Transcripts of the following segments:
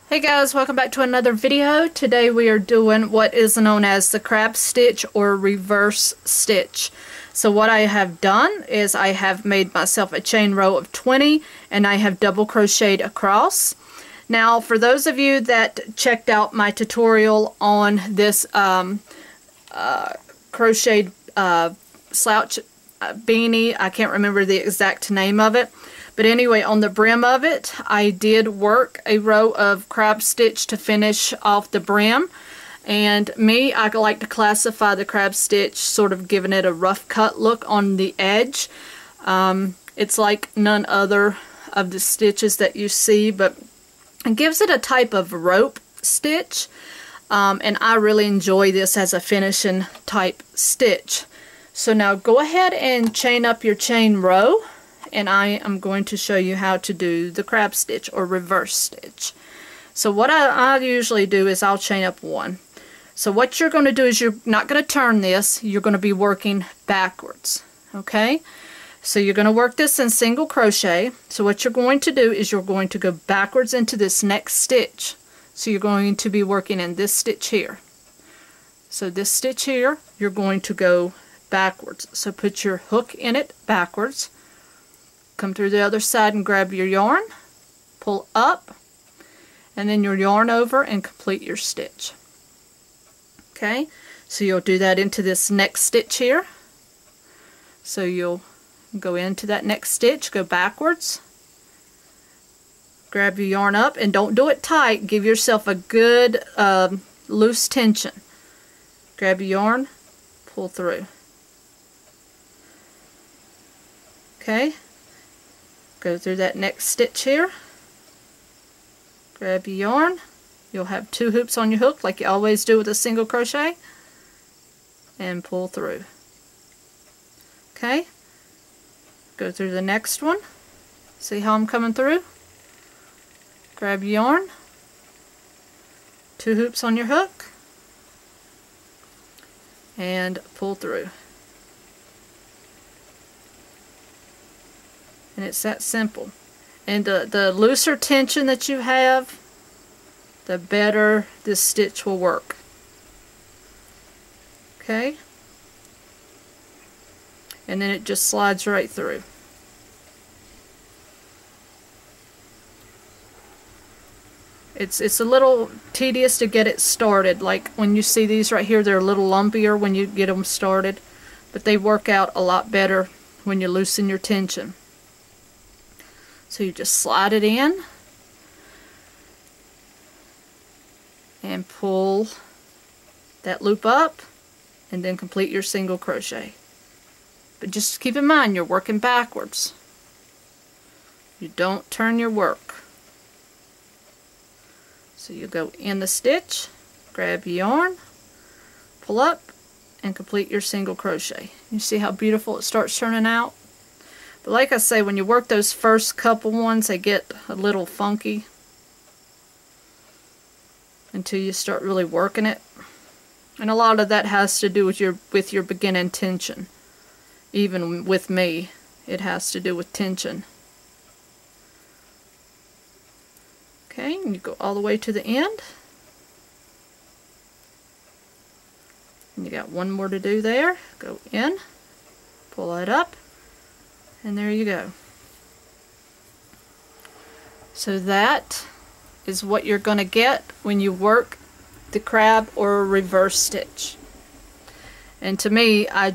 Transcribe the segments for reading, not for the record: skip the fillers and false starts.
Hey guys, welcome back to another video. Today we are doing what is known as the crab stitch or reverse stitch. So what I have done is I have made myself a chain row of 20 and I have double crocheted across. Now for those of you that checked out my tutorial on this crocheted slouch beanie, I can't remember the exact name of it. But anyway, on the brim of it, I did work a row of crab stitch to finish off the brim. And I like to classify the crab stitch sort of giving it a rough cut look on the edge. It's like none other of the stitches that you see, but it gives it a type of rope stitch. And I really enjoy this as a finishing type stitch. So now go ahead and chain up your chain row. And I am going to show you how to do the crab stitch or reverse stitch. So what I usually do is I'll chain up one. So what you're going to do is you're not going to turn this, you're going to be working backwards. Okay? So you're going to work this in single crochet. So what you're going to do is you're going to go backwards into this next stitch. So you're going to be working in this stitch here. So this stitch here, you're going to go backwards. So put your hook in it backwards. Come through the other side and grab your yarn, pull up, and then your yarn over and complete your stitch. Okay, so you'll do that into this next stitch here. So you'll go into that next stitch, go backwards, grab your yarn up, and don't do it tight. Give yourself a good loose tension. Grab your yarn, pull through. Okay. Go through that next stitch here, grab your yarn, you'll have 2 hoops on your hook like you always do with a single crochet, and pull through. Okay, go through the next one, see how I'm coming through, grab your yarn, 2 hoops on your hook, and pull through. And it's that simple. And the looser tension that you have, the better this stitch will work. Okay? And then it just slides right through. It's a little tedious to get it started. Like when you see these right here, they're a little lumpier when you get them started. But they work out a lot better when you loosen your tension. So you just slide it in and pull that loop up and then complete your single crochet. But just keep in mind you're working backwards. You don't turn your work. So you go in the stitch, grab your yarn, pull up, and complete your single crochet. You see how beautiful it starts turning out? But like I say, when you work those first couple ones, they get a little funky until you start really working it. And a lot of that has to do with your beginning tension. Even with me, it has to do with tension. Okay, and you go all the way to the end. And you got one more to do there. Go in, pull it up. And there you go. So that is what you're going to get when you work the crab or reverse stitch. And to me, I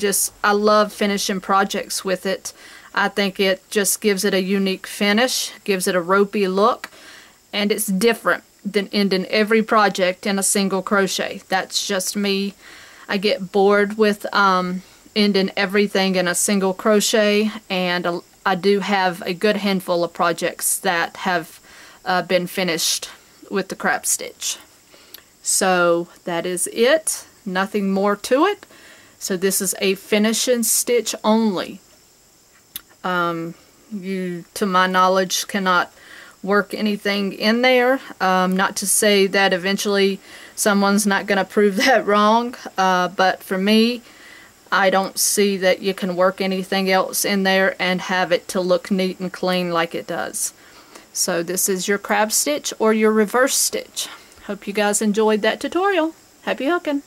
love finishing projects with it. I think it just gives it a unique finish, gives it a ropey look, and it's different than ending every project in a single crochet. That's just me. I get bored with ending everything in a single crochet, and I do have a good handful of projects that have been finished with the crab stitch. So that is it, nothing more to it. So this is a finishing stitch only. You, to my knowledge, cannot work anything in there. Not to say that eventually someone's not going to prove that wrong, but for me, I don't see that you can work anything else in there and have it to look neat and clean like it does. So this is your crab stitch or your reverse stitch. Hope you guys enjoyed that tutorial. Happy hooking!